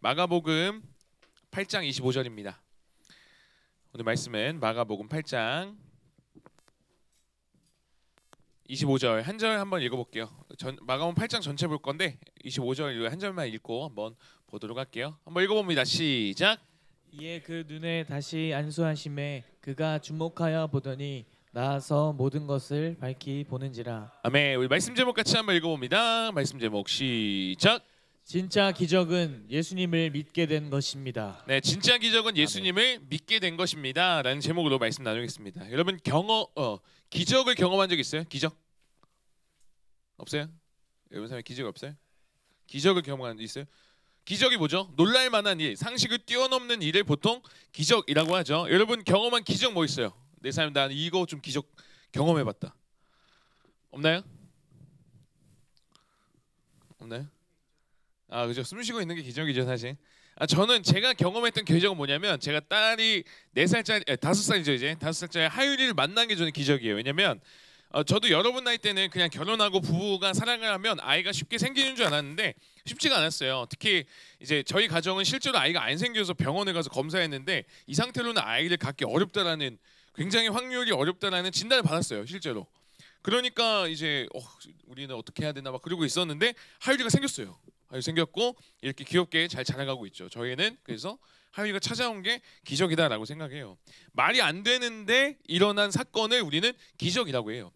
마가복음 8장 25절입니다. 오늘 말씀은 마가복음 8장 25절 한 절 한번 읽어볼게요. 마가복음 8장 전체 볼 건데 25절 한 절만 읽고 한번 보도록 할게요. 한번 읽어봅니다. 시작. 이에 그 눈에 다시 안수하심에 그가 주목하여 보더니 나아서 모든 것을 밝히 보는지라. 아멘. 우리 말씀 제목 같이 한번 읽어봅니다. 말씀 제목 시작. 진짜 기적은 예수님을 믿게 된 것입니다. 네, 진짜 기적은 예수님을 믿게 된 것입니다. 라는 제목으로 말씀 나누겠습니다. 여러분 기적을 경험한 적 있어요? 기적? 없어요? 여러분 사람이 기적 없어요? 기적을 경험한 적 있어요? 기적이 뭐죠? 놀랄 만한 일, 상식을 뛰어넘는 일을 보통 기적이라고 하죠. 여러분 경험한 기적 뭐 있어요? 내 삶에 난 이거 좀 기적 경험해봤다. 없나요? 없나요? 아, 그죠. 숨 쉬고 있는 게 기적이죠, 사실. 저는 제가 경험했던 기적은 뭐냐면 제가 딸이 4살짜리, 5살이죠 이제. 5살짜리 하율이를 만난 게 저는 기적이에요. 왜냐면 저도 여러분 나이 때는 그냥 결혼하고 부부가 사랑을 하면 아이가 쉽게 생기는 줄 알았는데 쉽지가 않았어요. 특히 이제 저희 가정은 실제로 아이가 안 생겨서 병원에 가서 검사했는데 이 상태로는 아이를 갖기 어렵다라는, 굉장히 확률이 어렵다라는 진단을 받았어요, 실제로. 그러니까 이제 우리는 어떻게 해야 되나 막 그러고 있었는데 하율이가 생겼어요. 하율이 생겼고 이렇게 귀엽게 잘 자라가고 있죠. 저희는 그래서 하율이가 찾아온 게 기적이다라고 생각해요. 말이 안 되는데 일어난 사건을 우리는 기적이라고 해요.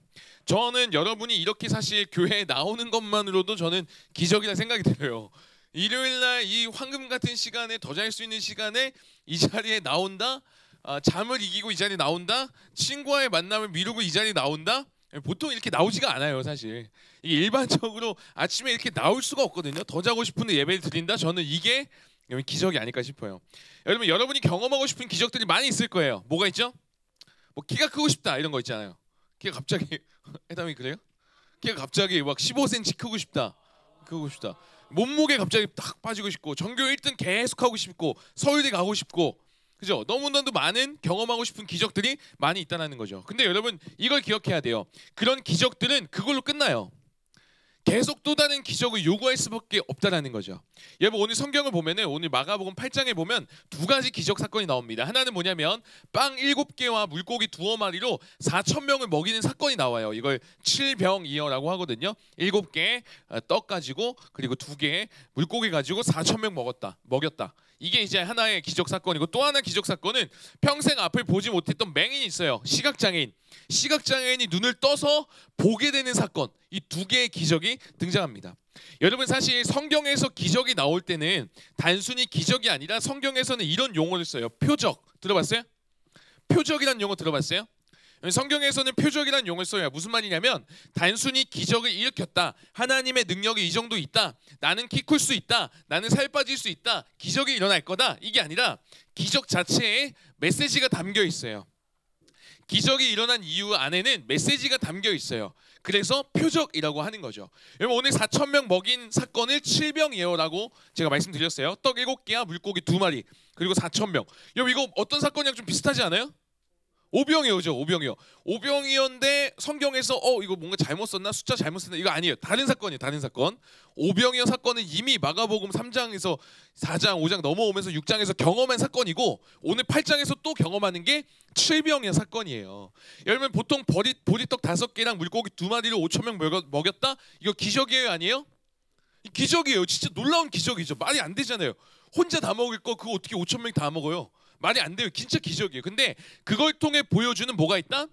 저는 여러분이 이렇게 사실 교회에 나오는 것만으로도 저는 기적이라 생각이 들어요. 일요일날 이 황금 같은 시간에 더 잘 수 있는 시간에 이 자리에 나온다, 잠을 이기고 이 자리에 나온다, 친구와의 만남을 미루고 이 자리에 나온다. 보통 이렇게 나오지가 않아요, 사실. 이게 일반적으로 아침에 이렇게 나올 수가 없거든요. 더 자고 싶은데 예배를 드린다. 저는 이게 기적이 아닐까 싶어요. 여러분이 경험하고 싶은 기적들이 많이 있을 거예요. 뭐가 있죠? 뭐 키가 크고 싶다 이런 거 있잖아요. 키가 갑자기 해담이 그래요? 키가 갑자기 막 15cm 크고 싶다. 몸무게 갑자기 딱 빠지고 싶고, 전교 1등 계속 하고 싶고, 서울대 가고 싶고, 그죠? 너무나도 많은 경험하고 싶은 기적들이 많이 있다는 거죠. 근데 여러분 이걸 기억해야 돼요. 그런 기적들은 그걸로 끝나요. 계속 또 다른 기적을 요구할 수밖에 없다라는 거죠. 여러분 오늘 성경을 보면은, 오늘 마가복음 8장에 보면 두 가지 기적 사건이 나옵니다. 하나는 뭐냐면 빵 7개와 물고기 2마리로 4,000명을 먹이는 사건이 나와요. 이걸 칠병이어라고 하거든요. 7개 떡 가지고 그리고 2개 물고기 가지고 4,000명 먹였다. 이게 이제 하나의 기적 사건이고, 또 하나 기적 사건은 평생 앞을 보지 못했던 맹인이 있어요. 시각장애인이 눈을 떠서 보게 되는 사건. 이 2개의 기적이 등장합니다. 여러분 사실 성경에서 기적이 나올 때는 단순히 기적이 아니라 성경에서는 이런 용어를 써요. 표적. 들어봤어요? 표적이라는 용어 들어봤어요? 성경에서는 표적이라는 용어를 써요. 무슨 말이냐면 단순히 기적을 일으켰다, 하나님의 능력이 이 정도 있다, 나는 키 클 수 있다, 나는 살 빠질 수 있다, 기적이 일어날 거다, 이게 아니라 기적 자체에 메시지가 담겨 있어요. 기적이 일어난 이유 안에는 메시지가 담겨 있어요. 그래서 표적이라고 하는 거죠. 여러분 오늘 4,000명 먹인 사건을 칠병이에요라고 제가 말씀드렸어요. 떡 7개와 물고기 2마리 그리고 4,000명. 여러분 이거 어떤 사건이랑 좀 비슷하지 않아요? 오병이어죠. 오병이어인데 성경에서 이거 뭔가 잘못 썼나, 숫자 잘못 썼나, 이거 아니에요. 다른 사건이에요. 다른 사건. 오병이어 사건은 이미 마가복음 3장에서 4장 5장 넘어오면서 6장에서 경험한 사건이고, 오늘 8장에서 또 경험하는 게 칠병이어 사건이에요. 여러분 보통 보리떡 5개랑 물고기 2마리로 5,000명 먹였다? 이거 기적이에요, 아니에요? 기적이에요. 진짜 놀라운 기적이죠. 말이 안 되잖아요. 혼자 다 먹을 거 그거 어떻게 5,000명 다 먹어요? 말이 안 돼요. 진짜 기적이에요. 근데 그걸 통해 보여주는 뭐가 있다?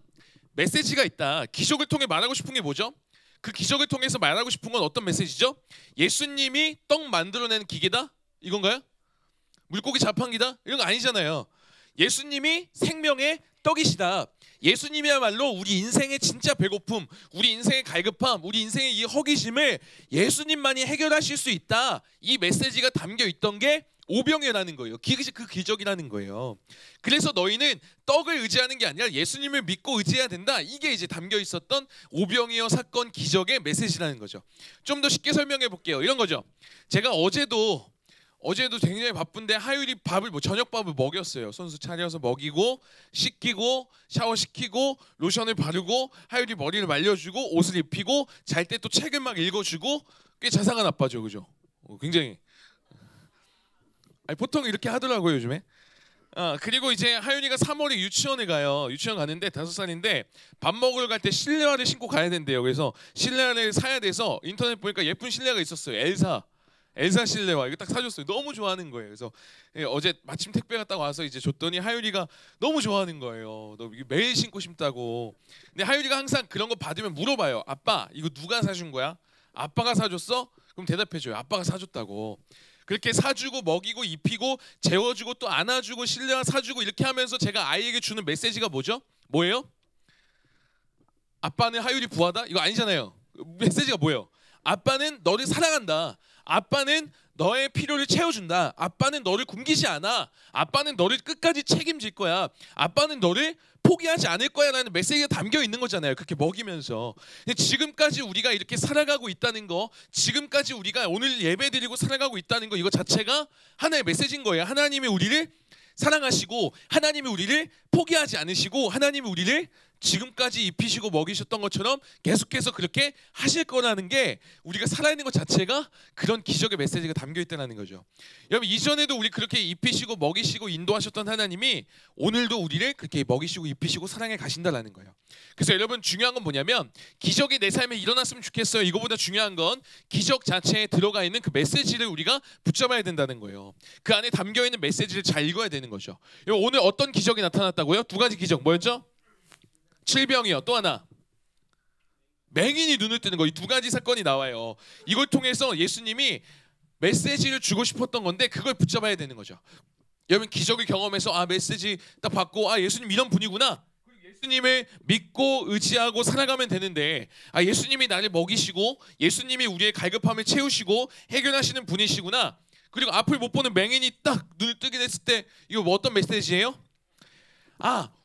메시지가 있다. 기적을 통해 말하고 싶은 게 뭐죠? 그 기적을 통해서 말하고 싶은 건 어떤 메시지죠? 예수님이 떡 만들어내는 기계다? 이건가요? 물고기 자판기다? 이런 거 아니잖아요. 예수님이 생명의 떡이시다. 예수님이야말로 우리 인생의 진짜 배고픔, 우리 인생의 갈급함, 우리 인생의 이 허기심을 예수님만이 해결하실 수 있다. 이 메시지가 담겨 있던 게 오병이어라는 거예요. 그것이 그 기적이라는 거예요. 그래서 너희는 떡을 의지하는 게 아니라 예수님을 믿고 의지해야 된다. 이게 이제 담겨 있었던 오병이어 사건 기적의 메시지라는 거죠. 좀 더 쉽게 설명해 볼게요. 이런 거죠. 제가 어제도 굉장히 바쁜데 하율이 저녁밥을 먹였어요. 손수 차려서 먹이고, 씻기고, 샤워시키고, 로션을 바르고, 하율이 머리를 말려주고, 옷을 입히고, 잘 때 또 책을 막 읽어주고, 꽤 자상한 아빠죠, 그죠? 굉장히. 아니, 보통 이렇게 하더라고요 요즘에. 그리고 이제 하윤이가 3월에 유치원에 가요. 유치원 가는데 5살인데 밥 먹으러 갈 때 실내화를 신고 가야 된대요. 그래서 실내화를 사야 돼서 인터넷 보니까 예쁜 실내화가 있었어요. 엘사 실내화 이거 딱 사줬어요. 너무 좋아하는 거예요. 그래서 어제 마침 택배가 딱 와서 이제 줬더니 하윤이가 너무 좋아하는 거예요. 너 이거 매일 신고 싶다고. 근데 하윤이가 항상 그런 거 받으면 물어봐요. 아빠 이거 누가 사준 거야? 아빠가 사줬어? 그럼 대답해줘요. 아빠가 사줬다고. 그렇게 사주고 먹이고 입히고 재워주고 또 안아주고 실내화 사주고 이렇게 하면서 제가 아이에게 주는 메시지가 뭐죠? 뭐예요? 아빠는 하율이 부하다? 이거 아니잖아요. 메시지가 뭐예요? 아빠는 너를 사랑한다. 아빠는 너의 필요를 채워준다. 아빠는 너를 굶기지 않아. 아빠는 너를 끝까지 책임질 거야. 아빠는 너를 포기하지 않을 거야 라는 메시지가 담겨 있는 거잖아요. 그렇게 먹이면서. 지금까지 우리가 이렇게 살아가고 있다는 거, 지금까지 우리가 오늘 예배 드리고 살아가고 있다는 거, 이거 자체가 하나의 메시지인 거예요. 하나님이 우리를 사랑하시고 하나님이 우리를 포기하지 않으시고 하나님이 우리를 지금까지 입히시고 먹이셨던 것처럼 계속해서 그렇게 하실 거라는 게 우리가 살아있는 것 자체가 그런 기적의 메시지가 담겨 있다는 거죠. 여러분 이전에도 우리 그렇게 입히시고 먹이시고 인도하셨던 하나님이 오늘도 우리를 그렇게 먹이시고 입히시고 사랑해 가신다는 거예요. 그래서 여러분 중요한 건 뭐냐면 기적이 내 삶에 일어났으면 좋겠어요. 이거보다 중요한 건 기적 자체에 들어가 있는 그 메시지를 우리가 붙잡아야 된다는 거예요. 그 안에 담겨 있는 메시지를 잘 읽어야 되는 거죠. 여러분, 오늘 어떤 기적이 나타났다고요? 2가지 기적 뭐였죠? 질병이요. 또 하나 맹인이 눈을 뜨는 거. 이 2가지 사건이 나와요. 이걸 통해서 예수님이 메시지를 주고 싶었던 건데 그걸 붙잡아야 되는 거죠. 여러분 기적을 경험해서 메시지 딱 받고 예수님 이런 분이구나. 예수님을 믿고 의지하고 살아가면 되는데 예수님이 나를 먹이시고 예수님이 우리의 갈급함을 채우시고 해결하시는 분이시구나. 그리고 앞을 못 보는 맹인이 딱 눈을 뜨게 됐을 때 이거 뭐 어떤 메시지예요?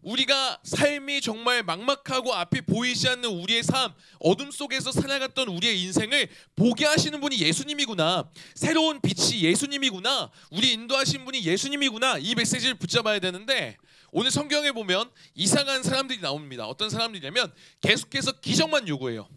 우리가 삶이 정말 막막하고 앞이 보이지 않는 우리의 삶, 어둠 속에서 살아갔던 우리의 인생을 보게 하시는 분이 예수님이구나. 새로운 빛이 예수님이구나. 우리 인도하신 분이 예수님이구나. 이 메시지를 붙잡아야 되는데 오늘 성경에 보면 이상한 사람들이 나옵니다. 어떤 사람들이냐면 계속해서 기적만 요구해요.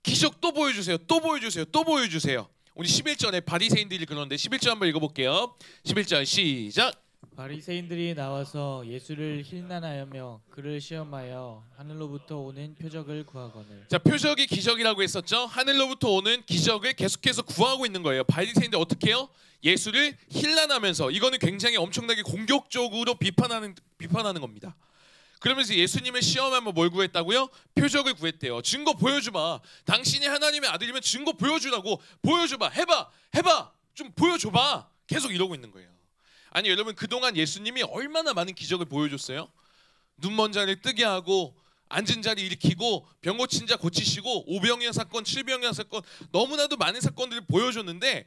기적 또 보여주세요. 또 보여주세요. 또 보여주세요. 우리 11절에 바리새인들이 그러는데 11절 한번 읽어볼게요. 11절 시작. 바리새인들이 나와서 예수를 힐난하여며 그를 시험하여 하늘로부터 오는 표적을 구하거늘. 자, 표적이 기적이라고 했었죠. 하늘로부터 오는 기적을 계속해서 구하고 있는 거예요. 바리새인들 어떻게 해요? 예수를 힐난하면서. 이거는 굉장히 엄청나게 공격적으로 비판하는 겁니다. 그러면서 예수님을 시험하면 뭘 구했다고요? 표적을 구했대요. 증거 보여주마. 당신이 하나님의 아들이면 증거 보여주라고. 보여줘봐. 해봐. 좀 보여줘봐. 계속 이러고 있는 거예요. 아니 여러분 그동안 예수님이 얼마나 많은 기적을 보여줬어요? 눈먼 자를 뜨게 하고 앉은 자를 일으키고 병 고친 자 고치시고 오병이어 사건, 칠병이어 사건 너무나도 많은 사건들을 보여줬는데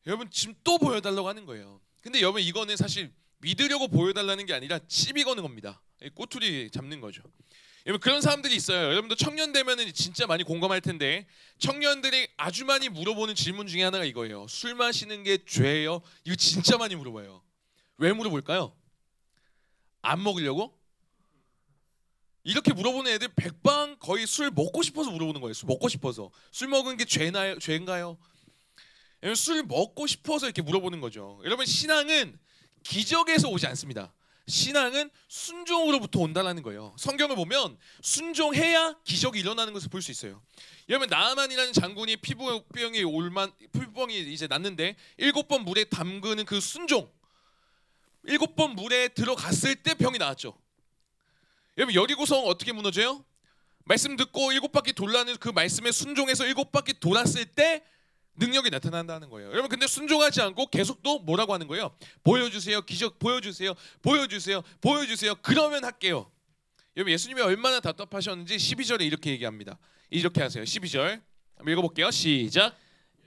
여러분 지금 또 보여달라고 하는 거예요. 근데 여러분 이거는 사실 믿으려고 보여달라는 게 아니라 시비 거는 겁니다. 꼬투리 잡는 거죠. 여러분 그런 사람들이 있어요. 여러분도 청년 되면은 진짜 많이 공감할 텐데 청년들이 아주 많이 물어보는 질문 중에 하나가 이거예요. 술 마시는 게 죄예요? 이거 진짜 많이 물어봐요. 왜 물어볼까요? 안 먹으려고? 이렇게 물어보는 애들 백방 거의 술 먹고 싶어서 물어보는 거예요. 술 먹고 싶어서. 술 먹은 게 죄인가요? 술 먹고 싶어서 이렇게 물어보는 거죠. 여러분 신앙은 기적에서 오지 않습니다. 신앙은 순종으로부터 온다는 거예요. 성경을 보면 순종해야 기적이 일어나는 것을 볼 수 있어요. 여러분 나아만이라는 장군이 피부병이 이제 났는데 7번 물에 담그는 그 순종. 7번 물에 들어갔을 때 병이 나았죠. 여러분 여리고성 어떻게 무너져요? 말씀 듣고 7바퀴 돌라는 그 말씀에 순종해서 7바퀴 돌았을 때 능력이 나타난다는 거예요. 여러분 근데 순종하지 않고 계속 또 뭐라고 하는 거예요? 보여주세요. 기적 보여주세요. 그러면 할게요. 여러분 예수님이 얼마나 답답하셨는지 12절에 이렇게 얘기합니다. 이렇게 하세요. 12절 한번 읽어볼게요. 시작.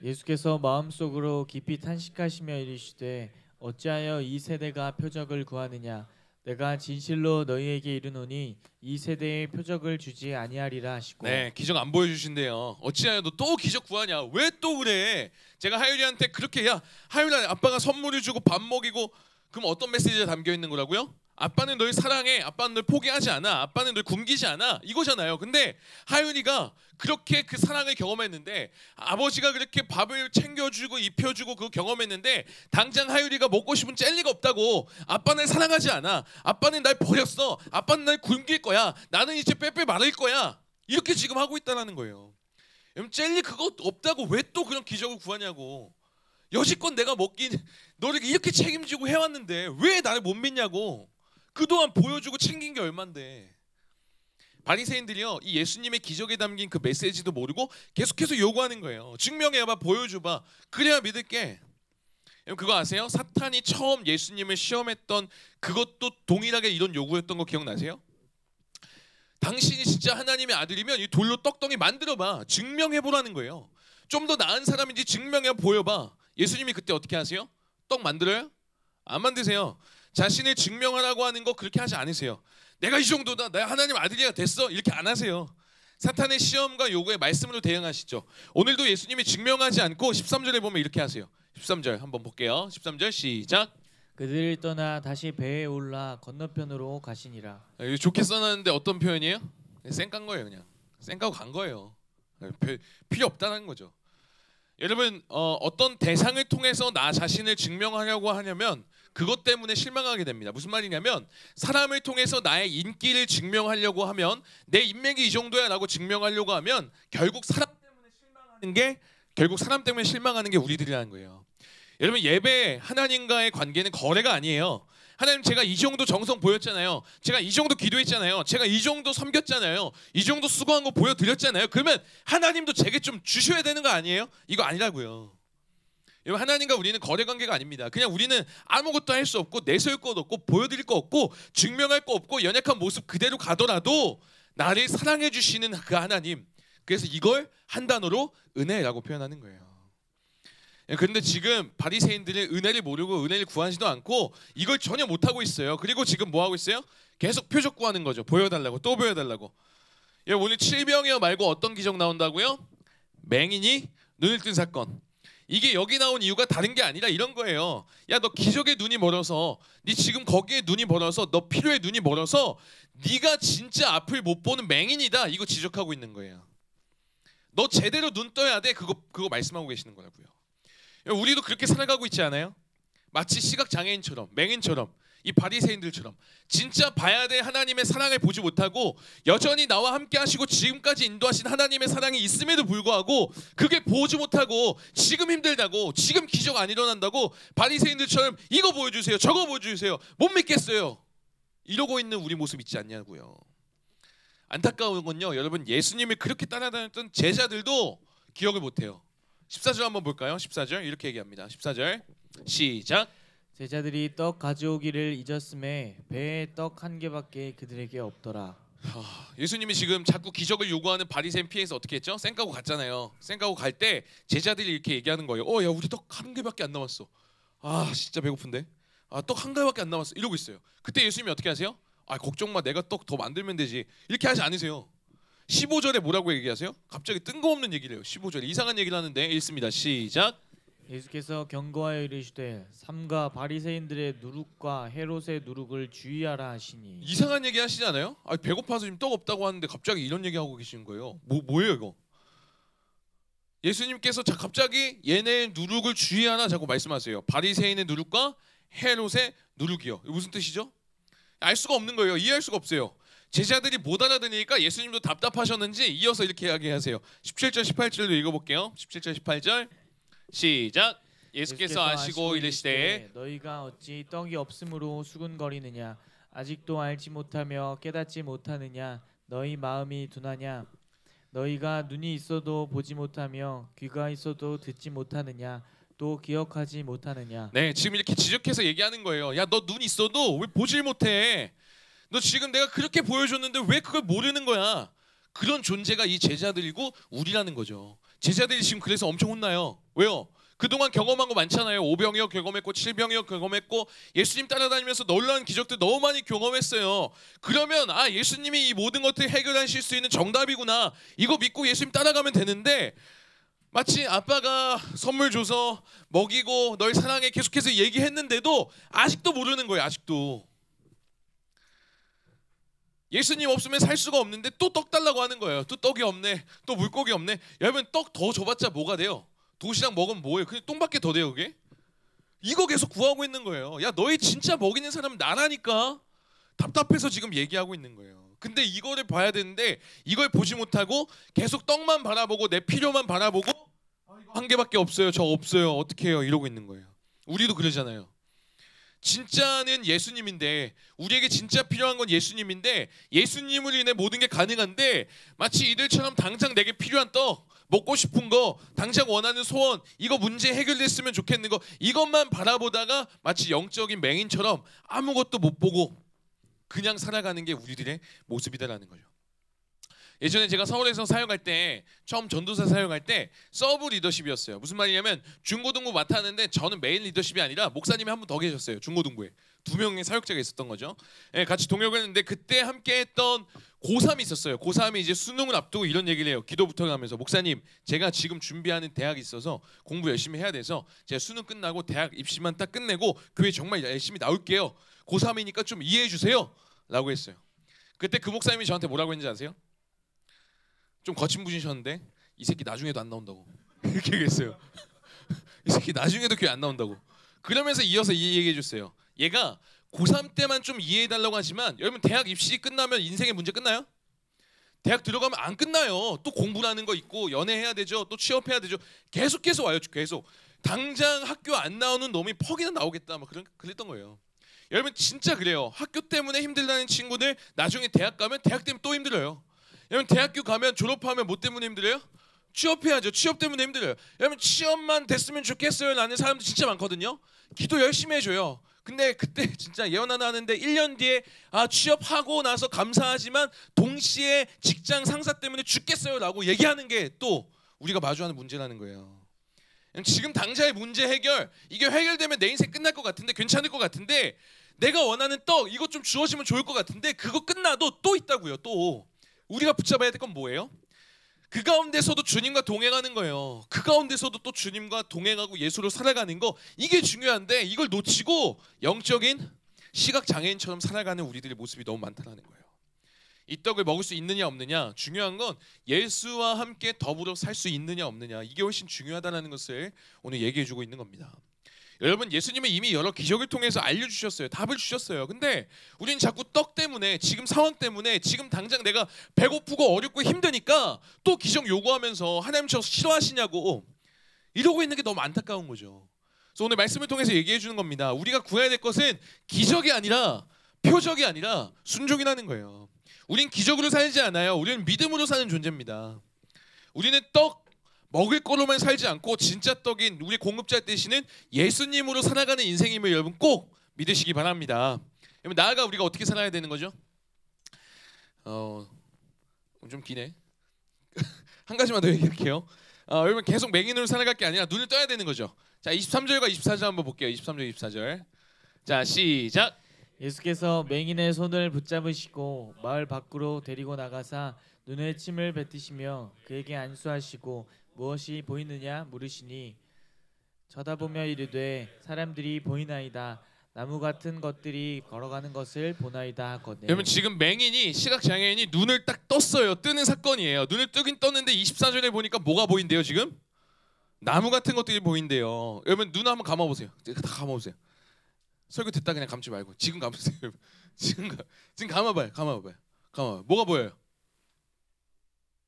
예수께서 마음속으로 깊이 탄식하시며 이르시되 어찌하여 이 세대가 표적을 구하느냐? 내가 진실로 너희에게 이르노니 이 세대에 표적을 주지 아니하리라 하시고. 네, 기적 안 보여주신대요. 어찌하여 너 또 기적 구하냐? 왜 또 그래? 제가 하율이한테 그렇게 하율아 아빠가 선물을 주고 밥 먹이고 그럼 어떤 메시지가 담겨 있는 거라고요? 아빠는 널 사랑해. 아빠는 널 포기하지 않아. 아빠는 널 굶기지 않아. 이거잖아요. 근데 하윤이가 그렇게 그 사랑을 경험했는데 아버지가 그렇게 밥을 챙겨주고 입혀주고 그거 경험했는데 당장 하윤이가 먹고 싶은 젤리가 없다고. 아빠는 사랑하지 않아. 아빠는 날 버렸어. 아빠는 날 굶길 거야. 나는 이제 빼빼 마를 거야. 이렇게 지금 하고 있다는 거예요. 여러분 젤리 그거 없다고 왜 또 그런 기적을 구하냐고. 여지껏 내가 먹긴 너를 이렇게 책임지고 해왔는데 왜 나를 못 믿냐고. 그동안 보여주고 챙긴 게 얼만데. 바리새인들이요 이 예수님의 기적에 담긴 그 메시지도 모르고 계속해서 요구하는 거예요. 증명해봐, 보여줘봐, 그래야 믿을게. 그거 아세요? 사탄이 처음 예수님을 시험했던 그것도 동일하게 이런 요구였던 거 기억나세요? 당신이 진짜 하나님의 아들이면 이 돌로 떡덩이 만들어봐, 증명해보라는 거예요. 좀 더 나은 사람인지 증명해 보여봐. 예수님이 그때 어떻게 하세요? 떡 만들어요? 안 만드세요. 자신을 증명하라고 하는 거 그렇게 하지 않으세요. 내가 이 정도다, 내가 하나님 아들이야 됐어, 이렇게 안 하세요. 사탄의 시험과 요구에 말씀으로 대응하시죠. 오늘도 예수님이 증명하지 않고 13절에 보면 이렇게 하세요. 13절 한번 볼게요. 13절 시작. 그들을 떠나 다시 배에 올라 건너편으로 가시니라. 이거 좋게 써놨는데 어떤 표현이에요? 쌩깐 거예요. 그냥 쌩까고 간 거예요. 필요 없다는 거죠. 여러분 어떤 대상을 통해서 나 자신을 증명하려고 하냐면 그것 때문에 실망하게 됩니다. 무슨 말이냐면 사람을 통해서 나의 인기를 증명하려고 하면 내 인맥이 이 정도야 라고 증명하려고 하면 결국 사람 때문에 실망하는 게 우리들이라는 거예요. 여러분 예배 하나님과의 관계는 거래가 아니에요. 하나님 제가 이 정도 정성 보였잖아요. 제가 이 정도 기도했잖아요. 제가 이 정도 섬겼잖아요. 이 정도 수고한 거 보여드렸잖아요. 그러면 하나님도 제게 좀 주셔야 되는 거 아니에요? 이거 아니라고요. 여러분 하나님과 우리는 거래 관계가 아닙니다. 그냥 우리는 아무것도 할 수 없고 내세울 것 없고 보여드릴 거 없고 증명할 거 없고 연약한 모습 그대로 가더라도 나를 사랑해 주시는 그 하나님. 그래서 이걸 한 단어로 은혜라고 표현하는 거예요. 그런데 지금 바리새인들은 은혜를 모르고 은혜를 구하지도 않고 이걸 전혀 못하고 있어요. 그리고 지금 뭐 하고 있어요? 계속 표적 구하는 거죠. 보여달라고, 또 보여달라고. 오늘 칠병이어 말고 어떤 기적 나온다고요? 맹인이 눈을 뜬 사건. 이게 여기 나온 이유가 다른 게 아니라 이런 거예요. 야, 너 기적에 눈이 멀어서, 네 지금 거기에 눈이 멀어서, 너 필요에 눈이 멀어서 네가 진짜 앞을 못 보는 맹인이다. 이거 지적하고 있는 거예요. 너 제대로 눈 떠야 돼. 그거 말씀하고 계시는 거라고요. 우리도 그렇게 살아가고 있지 않아요? 마치 시각장애인처럼, 맹인처럼, 이 바리새인들처럼 진짜 봐야 될 하나님의 사랑을 보지 못하고 여전히 나와 함께 하시고 지금까지 인도하신 하나님의 사랑이 있음에도 불구하고 그게 보지 못하고 지금 힘들다고, 지금 기적 안 일어난다고 바리새인들처럼 이거 보여주세요, 저거 보여주세요, 못 믿겠어요 이러고 있는 우리 모습 있지 않냐고요. 안타까운 건요, 여러분 예수님을 그렇게 따라다녔던 제자들도 기억을 못해요. 14절 한번 볼까요? 14절 이렇게 얘기합니다. 14절 시작. 제자들이 떡 가져오기를 잊었음에 배에 떡 한 개밖에 그들에게 없더라. 예수님이 지금 자꾸 기적을 요구하는 바리새인 피해서 어떻게 했죠? 쌩까고 갔잖아요. 쌩까고 갈 때 제자들이 이렇게 얘기하는 거예요. 야 우리 떡 한 개밖에 안 남았어. 아 진짜 배고픈데. 떡 한 개밖에 안 남았어. 이러고 있어요. 그때 예수님이 어떻게 하세요? 걱정 마, 내가 떡 더 만들면 되지. 이렇게 하지 않으세요. 15절에 뭐라고 얘기하세요? 갑자기 뜬금없는 얘기를 해요. 15절에 이상한 얘기를 하는데 읽습니다. 시작. 예수께서 경고하여 이르시되 삼가 바리새인들의 누룩과 헤롯의 누룩을 주의하라 하시니. 이상한 얘기 하시지 않아요? 배고파서 지금 떡 없다고 하는데 갑자기 이런 얘기 하고 계시는 거예요. 뭐예요 이거? 예수님께서 갑자기 얘네 누룩을 주의하라 자꾸 말씀하세요. 바리새인의 누룩과 헤롯의 누룩이요. 이거 무슨 뜻이죠? 알 수가 없는 거예요. 이해할 수가 없어요. 제자들이 못 알아들으니까 예수님도 답답하셨는지 이어서 이렇게 이야기하세요. 17절 18절도 읽어볼게요. 17절 18절 시작. 예수께서 아시고 이르시되 너희가 어찌 떡이 없으므로 수군거리느냐. 아직도 알지 못하며 깨닫지 못하느냐. 너희 마음이 둔하냐. 너희가 눈이 있어도 보지 못하며 귀가 있어도 듣지 못하느냐. 또 기억하지 못하느냐. 네, 지금 이렇게 지적해서 얘기하는 거예요. 야, 너 눈 있어도 왜 보질 못해? 너 지금 내가 그렇게 보여줬는데 왜 그걸 모르는 거야? 그런 존재가 이 제자들이고 우리라는 거죠. 제자들이 지금 그래서 엄청 혼나요. 왜요? 그동안 경험한 거 많잖아요. 5병이어 경험했고 7병이어 경험했고 예수님 따라다니면서 놀라운 기적들 너무 많이 경험했어요. 그러면 예수님이 이 모든 것들 해결하실 수 있는 정답이구나. 이거 믿고 예수님 따라가면 되는데 마치 아빠가 선물 줘서 먹이고 널 사랑해 계속해서 얘기했는데도 아직도 모르는 거예요. 아직도. 예수님 없으면 살 수가 없는데 또 떡 달라고 하는 거예요. 또 떡이 없네, 또 물고기 없네. 여러분 떡 더 줘봤자 뭐가 돼요? 도시락 먹으면 뭐예요? 그냥 똥밖에 더 돼요 그게? 이거 계속 구하고 있는 거예요. 야 너희 진짜 먹이는 사람은 나라니까. 답답해서 지금 얘기하고 있는 거예요. 근데 이거를 봐야 되는데 이걸 보지 못하고 계속 떡만 바라보고 내 필요만 바라보고 한 개밖에 없어요. 저 없어요. 어떻게 해요? 이러고 있는 거예요. 우리도 그러잖아요. 진짜는 예수님인데 우리에게 진짜 필요한 건 예수님인데 예수님을 인해 모든 게 가능한데 마치 이들처럼 당장 내게 필요한 떡, 먹고 싶은 거, 당장 원하는 소원, 이거 문제 해결됐으면 좋겠는 거 이것만 바라보다가 마치 영적인 맹인처럼 아무것도 못 보고 그냥 살아가는 게 우리들의 모습이다라는 거죠. 예전에 제가 서울에서 사역할 때 처음 전도사 사역할 때 서브 리더십이었어요. 무슨 말이냐면 중고등부 맡았는데 저는 메인 리더십이 아니라 목사님이 한 분 더 계셨어요. 중고등부에 2명의 사역자가 있었던 거죠. 예, 같이 동역을 했는데 그때 함께했던 고3이 있었어요. 고3이 이제 수능을 앞두고 이런 얘기를 해요. 기도부터 하면서 목사님 제가 지금 준비하는 대학이 있어서 공부 열심히 해야 돼서 제가 수능 끝나고 대학 입시만 딱 끝내고 교회 정말 열심히 나올게요. 고3이니까 좀 이해해 주세요 라고 했어요. 그때 그 목사님이 저한테 뭐라고 했는지 아세요? 좀 거친 분이셨는데 이 새끼 나중에도 안 나온다고 이렇게 얘기했어요. 이 새끼 나중에도 교회 안 나온다고. 그러면서 이어서 이 얘기해 줬어요. 얘가 고3 때만 좀 이해해 달라고 하지만 여러분 대학 입시 끝나면 인생의 문제 끝나요? 대학 들어가면 안 끝나요. 또 공부라는 거 있고 연애해야 되죠. 또 취업해야 되죠. 계속 와요. 계속. 당장 학교 안 나오는 놈이 퍽이나 나오겠다 막 그랬던 거예요. 여러분 진짜 그래요. 학교 때문에 힘들다는 친구들 나중에 대학 가면 대학 때문에 또 힘들어요. 여러분 대학교 가면 졸업하면 뭐 때문에 힘들어요? 취업해야죠. 취업 때문에 힘들어요. 여러분 취업만 됐으면 좋겠어요 라는 사람들 진짜 많거든요. 기도 열심히 해줘요. 근데 그때 진짜 예언 하나 하는데 1년 뒤에 취업하고 나서 감사하지만 동시에 직장 상사 때문에 죽겠어요 라고 얘기하는 게 또 우리가 마주하는 문제라는 거예요. 지금 당장의 문제 해결, 이게 해결되면 내 인생 끝날 것 같은데 괜찮을 것 같은데 내가 원하는 떡 이것 좀 주어지면 좋을 것 같은데 그거 끝나도 또 있다고요. 또 우리가 붙잡아야 될 건 뭐예요? 그 가운데서도 주님과 동행하는 거예요. 그 가운데서도 또 주님과 동행하고 예수로 살아가는 거 이게 중요한데 이걸 놓치고 영적인 시각장애인처럼 살아가는 우리들의 모습이 너무 많다는 거예요. 이 떡을 먹을 수 있느냐 없느냐 중요한 건 예수와 함께 더불어 살 수 있느냐 없느냐 이게 훨씬 중요하다는 것을 오늘 얘기해 주고 있는 겁니다. 여러분 예수님은 이미 여러 기적을 통해서 알려주셨어요. 답을 주셨어요. 근데 우리는 자꾸 떡 때문에 지금 상황 때문에 지금 당장 내가 배고프고 어렵고 힘드니까 또 기적 요구하면서 하나님 저 싫어하시냐고 이러고 있는 게 너무 안타까운 거죠. 그래서 오늘 말씀을 통해서 얘기해 주는 겁니다. 우리가 구해야 될 것은 기적이 아니라 표적이 아니라 순종이라는 거예요. 우린 기적으로 살지 않아요. 우리는 믿음으로 사는 존재입니다. 우리는 떡 먹을 거로만 살지 않고 진짜 떡인 우리 공급자 되시는 예수님으로 살아가는 인생임을 여러분 꼭 믿으시기 바랍니다. 여러분 나아가 우리가 어떻게 살아야 되는 거죠? 좀 기네. 한 가지만 더 얘기할게요. 여러분 계속 맹인으로 살아갈 게 아니라 눈을 떠야 되는 거죠. 자 23절과 24절 한번 볼게요. 23절 24절. 자 시작. 예수께서 맹인의 손을 붙잡으시고 마을 밖으로 데리고 나가사 눈에 침을 뱉으시며 그에게 안수하시고 무엇이 보이느냐 물으시니 쳐다보며 이르되 사람들이 보이나이다. 나무 같은 것들이 걸어가는 것을 보나이다 하거든. 여러분 지금 맹인이 시각장애인이 눈을 딱 떴어요. 뜨는 사건이에요. 눈을 뜨긴 떴는데 24절에 보니까 뭐가 보인대요 지금? 나무 같은 것들이 보인대요. 여러분 눈 한번 감아보세요. 다 감아보세요. 설교 듣다 그냥 감지 말고 지금 감으세요. 지금 감아봐요. 뭐가 보여요?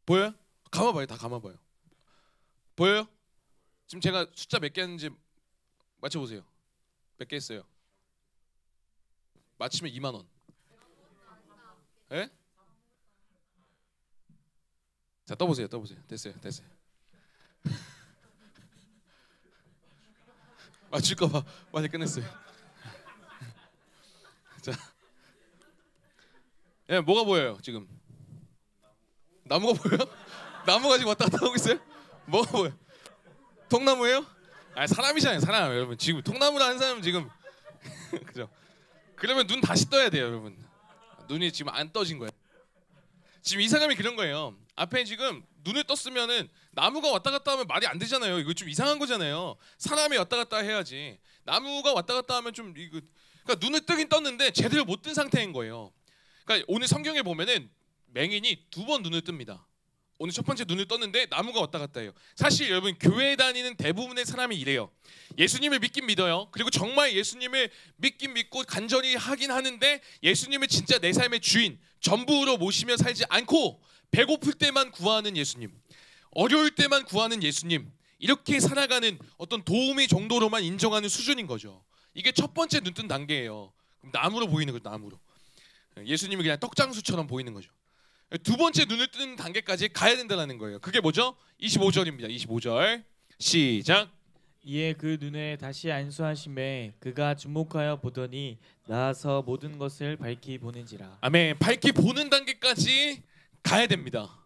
보여요? 감아봐요. 다 감아봐요. 보여요? 지금 제가 숫자 몇 개 했는지 맞춰보세요. 몇 개 했어요? 맞히면 2만 원. 예? 자 떠보세요. 됐어요. 맞출까봐 빨리 끝냈어요. 자, 예, 뭐가 보여요 지금? 나무가 보여요? 나무가 지금 왔다 갔다 하고 있어요? 뭐가 보여? 통나무예요? 사람이잖아요. 사람 여러분 지금 통나무라 한 사람은 지금 그죠? 그러면 눈 다시 떠야 돼요 여러분. 눈이 지금 안 떠진 거예요. 지금 이 사람이 그런 거예요. 앞에 지금 눈을 떴으면은 나무가 왔다 갔다 하면 말이 안 되잖아요. 이거 좀 이상한 거잖아요. 사람이 왔다 갔다 해야지. 나무가 왔다 갔다 하면 좀 이거 그러니까 눈을 뜨긴 떴는데 제대로 못 뜬 상태인 거예요. 그러니까 오늘 성경에 보면은 맹인이 2번 눈을 뜹니다. 오늘 첫 번째 눈을 떴는데 나무가 왔다 갔다 해요. 사실 여러분 교회에 다니는 대부분의 사람이 이래요. 예수님을 믿긴 믿어요. 그리고 정말 예수님을 믿긴 믿고 간절히 하긴 하는데 예수님을 진짜 내 삶의 주인, 전부로 모시며 살지 않고 배고플 때만 구하는 예수님, 어려울 때만 구하는 예수님, 이렇게 살아가는 어떤 도움의 정도로만 인정하는 수준인 거죠. 이게 첫 번째 눈 뜬 단계예요. 그럼 나무로 보이는 거죠. 나무로. 예수님이 그냥 떡장수처럼 보이는 거죠. 두 번째 눈을 뜨는 단계까지 가야 된다는 거예요. 그게 뭐죠? 25절입니다. 25절 시작. 이에 그 눈에 다시 안수하심에 그가 주목하여 보더니 나아서 모든 것을 밝히 보는지라. 아멘. 밝히 보는 단계까지 가야 됩니다.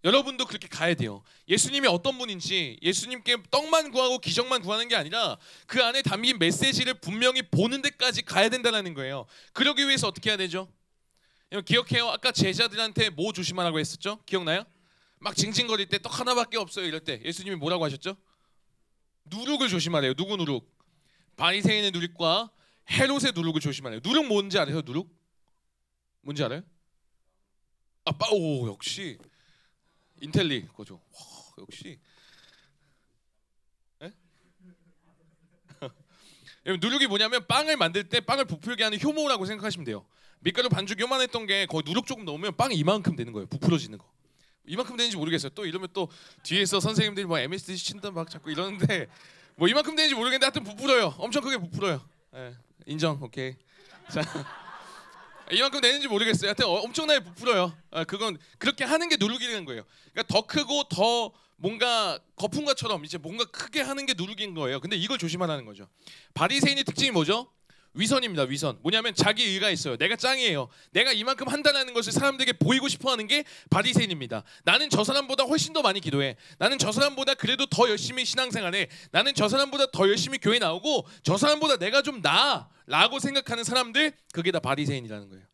여러분도 그렇게 가야 돼요. 예수님이 어떤 분인지 예수님께 떡만 구하고 기적만 구하는 게 아니라 그 안에 담긴 메시지를 분명히 보는 데까지 가야 된다는 거예요. 그러기 위해서 어떻게 해야 되죠? 기억해요. 아까 제자들한테 뭐 조심하라고 했었죠? 기억나요? 막 징징거릴 때 떡 하나밖에 없어요 이럴 때 예수님이 뭐라고 하셨죠? 누룩을 조심하래요. 누구 누룩? 바리새인의 누룩과 헤롯의 누룩을 조심하래요. 누룩 뭔지 알아요? 누룩? 뭔지 알아요? 오 역시 인텔리 거죠. 와, 역시. 누룩이 뭐냐면 빵을 만들 때 빵을 부풀게 하는 효모라고 생각하시면 돼요. 밀가루 반죽 요만했던 게 거의 누룩 조금 넣으면 빵이 이만큼 되는 거예요. 부풀어지는 거. 이만큼 되는지 모르겠어요. 또 이러면 또 뒤에서 선생님들이 뭐 MSG 친다 막 자꾸 이러는데 뭐 이만큼 되는지 모르겠는데 하여튼 부풀어요. 엄청 크게 부풀어요. 네, 인정. 오케이. 자, 이만큼 되는지 모르겠어요. 하여튼 엄청나게 부풀어요. 그건 그렇게 하는 게 누룩이라는 거예요. 그러니까 더 크고 더 뭔가 거품과처럼 이제 뭔가 크게 하는 게 누룩인 거예요. 근데 이걸 조심하라는 거죠. 바리새인의 특징이 뭐죠? 위선입니다. 위선. 뭐냐면 자기 의가 있어요. 내가 짱이에요. 내가 이만큼 한다는 것을 사람들에게 보이고 싶어하는 게 바리새인입니다. 나는 저 사람보다 훨씬 더 많이 기도해. 나는 저 사람보다 그래도 더 열심히 신앙생활해. 나는 저 사람보다 더 열심히 교회 나오고 저 사람보다 내가 좀 나아 라고 생각하는 사람들, 그게 다 바리새인이라는 거예요.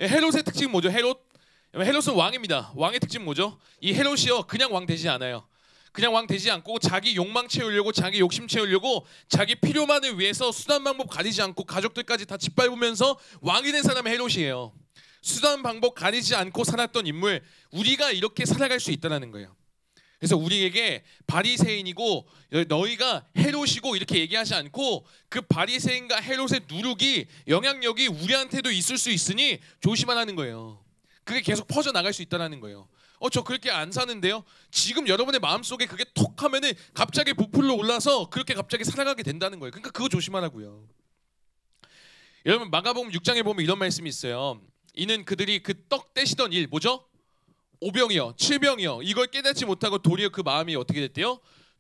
헤롯의 특징은 뭐죠? 헤롯은 왕입니다. 왕의 특징은 뭐죠? 이 헤롯이요 그냥 왕 되지 않아요. 그냥 왕 되지 않고 자기 욕망 채우려고, 자기 욕심 채우려고, 자기 필요만을 위해서 수단 방법 가리지 않고 가족들까지 다 짓밟으면서 왕이 된 사람이 헤롯이에요. 수단 방법 가리지 않고 살았던 인물, 우리가 이렇게 살아갈 수 있다는 거예요. 그래서 우리에게 바리새인이고 너희가 헤롯이고 이렇게 얘기하지 않고 그 바리새인과 헤롯의 누룩이 영향력이 우리한테도 있을 수 있으니 조심하라는 거예요. 그게 계속 퍼져나갈 수 있다는 거예요. 저 그렇게 안 사는데요. 지금 여러분의 마음속에 그게 톡 하면은 갑자기 부풀러 올라서 그렇게 갑자기 살아가게 된다는 거예요. 그러니까 그거 조심하라고요. 여러분 마가복음 6장에 보면 이런 말씀이 있어요. 이는 그들이 그 떡 떼시던 일 뭐죠? 5병이요 7병이요 이걸 깨닫지 못하고 도리어 그 마음이 어떻게 됐대요?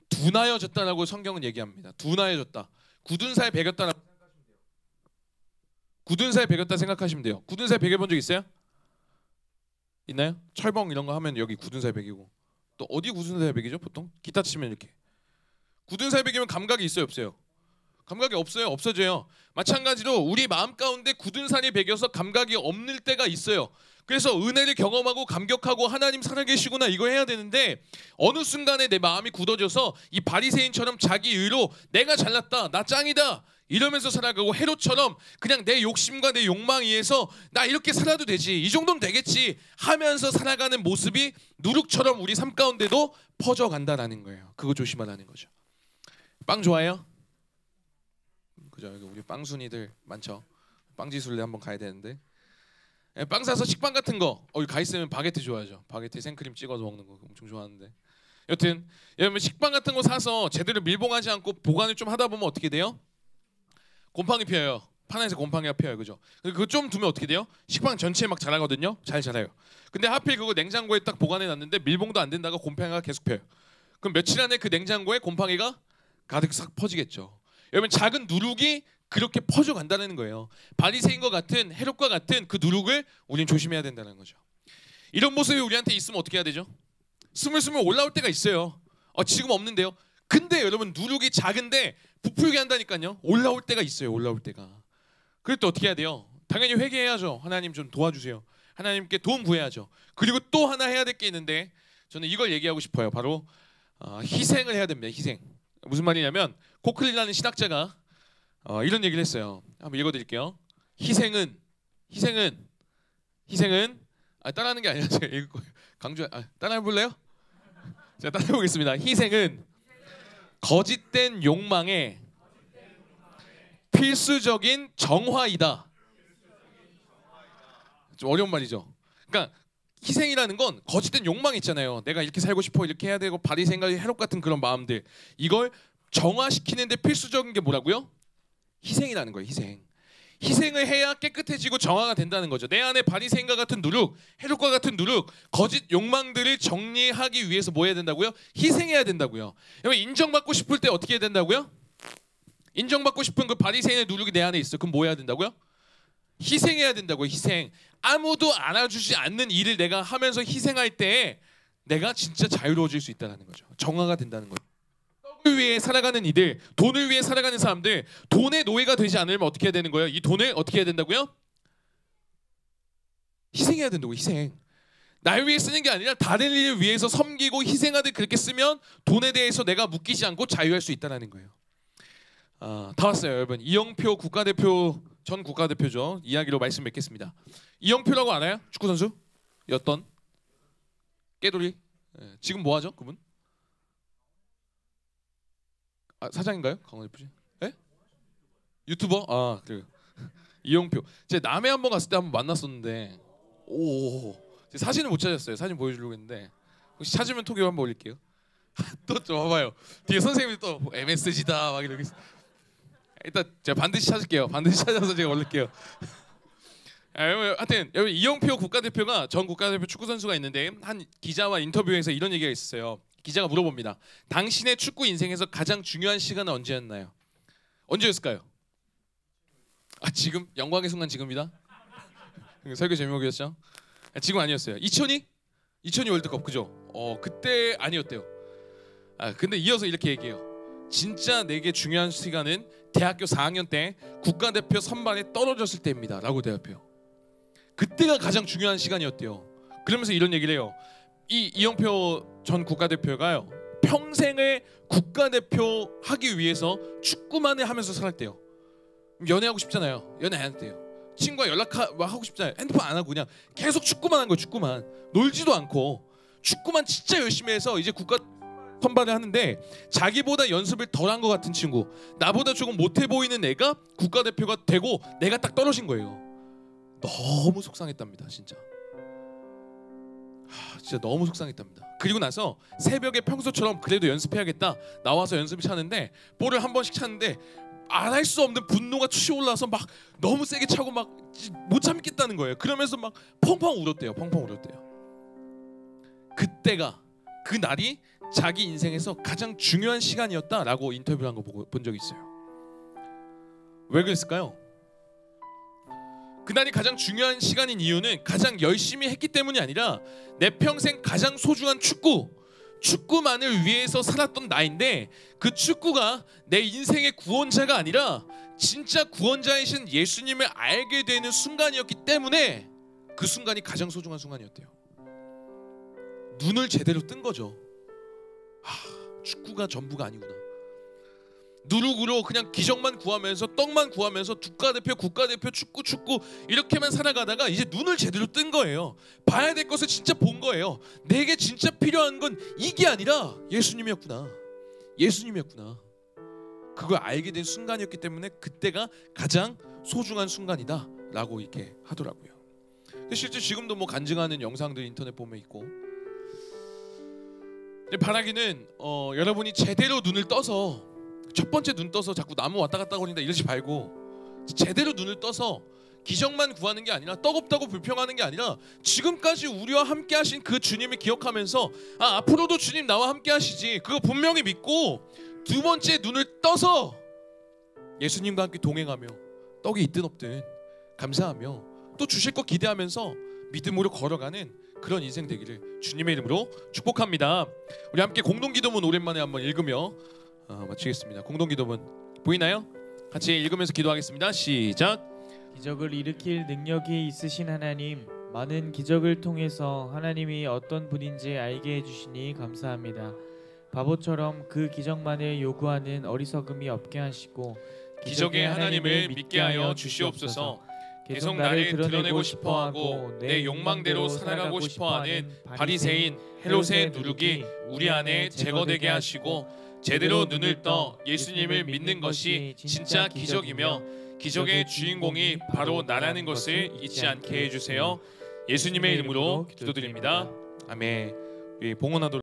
둔하여졌다라고 성경은 얘기합니다. 둔하여졌다. 굳은 살 배겼다라고 생각하시면 돼요. 굳은 살 배겼다 생각하시면 돼요. 굳은 살 배겨본 적 있어요? 있나요? 철봉 이런 거 하면 여기 굳은 살 배기고, 또 어디 굳은 살 배기죠? 보통 기타 치면 이렇게 굳은 살 배기면 감각이 있어요 없어요? 감각이 없어요. 없어져요. 마찬가지로 우리 마음 가운데 굳은 살이 배겨서 감각이 없는 때가 있어요. 그래서 은혜를 경험하고 감격하고 하나님 살아계시구나 이거 해야 되는데 어느 순간에 내 마음이 굳어져서 이 바리새인처럼 자기 의로 내가 잘났다 나 짱이다 이러면서 살아가고, 헤롯처럼 그냥 내 욕심과 내 욕망에 의해서 나 이렇게 살아도 되지 이 정도는 되겠지 하면서 살아가는 모습이 누룩처럼 우리 삶 가운데도 퍼져간다라는 거예요. 그거 조심하라는 거죠. 빵 좋아해요? 그죠? 여기 우리 빵순이들 많죠. 빵지술래 한번 가야 되는데, 빵 사서 식빵 같은 거 여기 가 있으면 바게트 좋아하죠. 바게트 생크림 찍어서 먹는 거 엄청 좋아하는데, 여튼 여러분 식빵 같은 거 사서 제대로 밀봉하지 않고 보관을 좀 하다 보면 어떻게 돼요? 곰팡이 피어요. 판에서 곰팡이가 피어요. 그죠? 그거 좀 두면 어떻게 돼요? 식빵 전체에 막 자라거든요. 잘 자라요. 근데 하필 그거 냉장고에 딱 보관해 놨는데 밀봉도 안 된다가 곰팡이가 계속 펴요. 그럼 며칠 안에 그 냉장고에 곰팡이가 가득 싹 퍼지겠죠. 여러분 작은 누룩이 그렇게 퍼져간다는 거예요. 바리새인과 같은 헤롯과 같은 그 누룩을 우리는 조심해야 된다는 거죠. 이런 모습이 우리한테 있으면 어떻게 해야 되죠? 스물스물 올라올 때가 있어요. 지금 없는데요. 근데 여러분 누룩이 작은데 부풀게 한다니까요. 올라올 때가 있어요. 올라올 때가. 그럴 때 어떻게 해야 돼요? 당연히 회개해야죠. 하나님 좀 도와주세요. 하나님께 도움 구해야죠. 그리고 또 하나 해야 될 게 있는데 저는 이걸 얘기하고 싶어요. 바로 희생을 해야 됩니다. 희생. 무슨 말이냐면 코클리라는 신학자가 이런 얘기를 했어요. 한번 읽어드릴게요. 희생은 희생은 따라하는 게 아니라 제가 읽을 거예요. 따라해 볼래요? 제가 따라해 보겠습니다. 희생은 거짓된 욕망의 필수적인 정화이다. 좀 어려운 말이죠. 그러니까 희생이라는 건 거짓된 욕망 있잖아요. 내가 이렇게 살고 싶어, 이렇게 해야 되고 바리 생각이 해롭 같은 그런 마음들, 이걸 정화시키는데 필수적인 게 뭐라고요? 희생이라는 거예요. 희생을 해야 깨끗해지고 정화가 된다는 거죠. 내 안에 바리새인과 같은 누룩, 해롭과 같은 누룩, 거짓 욕망들을 정리하기 위해서 뭐 해야 된다고요? 희생해야 된다고요. 여러분, 인정받고 싶을 때 어떻게 해야 된다고요? 인정받고 싶은 그 바리새인의 누룩이 내 안에 있어. 그럼 뭐 해야 된다고요? 희생해야 된다고요. 희생. 아무도 알아주지 않는 일을 내가 하면서 희생할 때 내가 진짜 자유로워질 수 있다는 거죠. 정화가 된다는 거죠. 떡을 위해 살아가는 이들, 돈을 위해 살아가는 사람들, 돈의 노예가 되지 않으면 어떻게 해야 되는 거예요? 이 돈을 어떻게 해야 된다고요? 희생해야 된다고. 희생. 날 위해 쓰는 게 아니라 다른 일을 위해서 섬기고 희생하듯 그렇게 쓰면 돈에 대해서 내가 묶이지 않고 자유할 수 있다는 거예요. 다 왔어요, 여러분. 이영표 국가대표, 전 국가대표죠. 이야기로 말씀 맺겠습니다. 이영표라고 알아요? 축구 선수였던 깨돌이. 지금 뭐 하죠, 그분? 사장인가요? 강원FC? 예? 유튜버? 그래요. 이영표. 제가 남해 한번 갔을 때 한번 만났었는데, 사진을 못 찾았어요. 사진 보여주려고 했는데 혹시 찾으면 톡에 한번 올릴게요. 또 좀 봐봐요. 뒤에 선생님이 또 MSG다 막 이러고 있어. 일단 제가 반드시 찾을게요. 반드시 찾아서 제가 올릴게요. 하여튼 여기 이영표 국가대표가, 전 국가대표 축구 선수가 있는데, 한 기자와 인터뷰에서 이런 얘기가 있었어요. 기자가 물어봅니다. 당신의 축구 인생에서 가장 중요한 시간은 언제였나요? 언제였을까요? 지금 영광의 순간 지금이다. 설교 제목이었죠. 지금 아니었어요. 2002 월드컵 그죠? 그때 아니었대요. 근데 이어서 이렇게 얘기해요. 진짜 내게 중요한 시간은 대학교 4학년 때 국가대표 선발에 떨어졌을 때입니다 라고 대답해요. 그때가 가장 중요한 시간이었대요. 그러면서 이런 얘기를 해요. 이영표 전 국가대표가요, 평생을 국가대표 하기 위해서 축구만을 하면서 살았대요. 연애하고 싶잖아요. 연애 안 했대요. 친구와 연락하고 싶잖아요. 핸드폰 안 하고 그냥 계속 축구만 한 거예요. 축구만. 놀지도 않고 축구만 진짜 열심히 해서 이제 국가 선발을 하는데, 자기보다 연습을 덜 한 것 같은 친구, 나보다 조금 못해 보이는 애가 국가대표가 되고 내가 딱 떨어진 거예요. 너무 속상했답니다. 진짜 너무 속상했답니다. 그리고 나서 새벽에 평소처럼 그래도 연습해야겠다 나와서 연습을 차는데, 볼을 한 번씩 차는데 안 할 수 없는 분노가 치올라서 막 너무 세게 차고 막 못 참겠다는 거예요. 그러면서 막 펑펑 울었대요. 그때가, 그 날이 자기 인생에서 가장 중요한 시간이었다라고 인터뷰를 한 거 본 적이 있어요. 왜 그랬을까요? 그날이 가장 중요한 시간인 이유는 가장 열심히 했기 때문이 아니라 내 평생 가장 소중한 축구만을 위해서 살았던 나인데, 그 축구가 내 인생의 구원자가 아니라 진짜 구원자이신 예수님을 알게 되는 순간이었기 때문에 그 순간이 가장 소중한 순간이었대요. 눈을 제대로 뜬 거죠. 축구가 전부가 아니구나. 누룩으로 그냥 기적만 구하면서 떡만 구하면서 국가대표 축구 이렇게만 살아가다가 이제 눈을 제대로 뜬 거예요. 봐야 될 것을 진짜 본 거예요. 내게 진짜 필요한 건 이게 아니라 예수님이었구나. 그걸 알게 된 순간이었기 때문에 그때가 가장 소중한 순간이다 라고 이렇게 하더라고요. 실제 지금도 뭐 간증하는 영상들 인터넷 보면 있고, 바라기는 여러분이 제대로 눈을 떠서, 첫 번째 눈 떠서 자꾸 나무 왔다 갔다 거린다 이러지 말고, 제대로 눈을 떠서 기적만 구하는 게 아니라, 떡 없다고 불평하는 게 아니라, 지금까지 우리와 함께 하신 그 주님을 기억하면서 앞으로도 주님 나와 함께 하시지, 그거 분명히 믿고, 두 번째 눈을 떠서 예수님과 함께 동행하며 떡이 있든 없든 감사하며 또 주실 거 기대하면서 믿음으로 걸어가는 그런 인생 되기를 주님의 이름으로 축복합니다. 우리 함께 공동기도문 오랜만에 한번 읽으며 마치겠습니다. 공동기도문 보이나요? 같이 읽으면서 기도하겠습니다. 시작. 기적을 일으킬 능력이 있으신 하나님, 많은 기적을 통해서 하나님이 어떤 분인지 알게 해주시니 감사합니다. 바보처럼 그 기적만을 요구하는 어리석음이 없게 하시고 기적의 하나님을 믿게 하여 주시옵소서. 계속 나를 드러내고 싶어하고 내 욕망대로 살아가고 싶어하는 바리새인 헤롯의 누룩이 우리 안에 제거되게 하시고 제대로 눈을 떠 예수님을 믿는 것이 진짜 기적이며 기적의 주인공이 바로 나라는 것을 잊지 않게 해주세요. 예수님의 이름으로 기도드립니다. 아멘. 봉헌하도록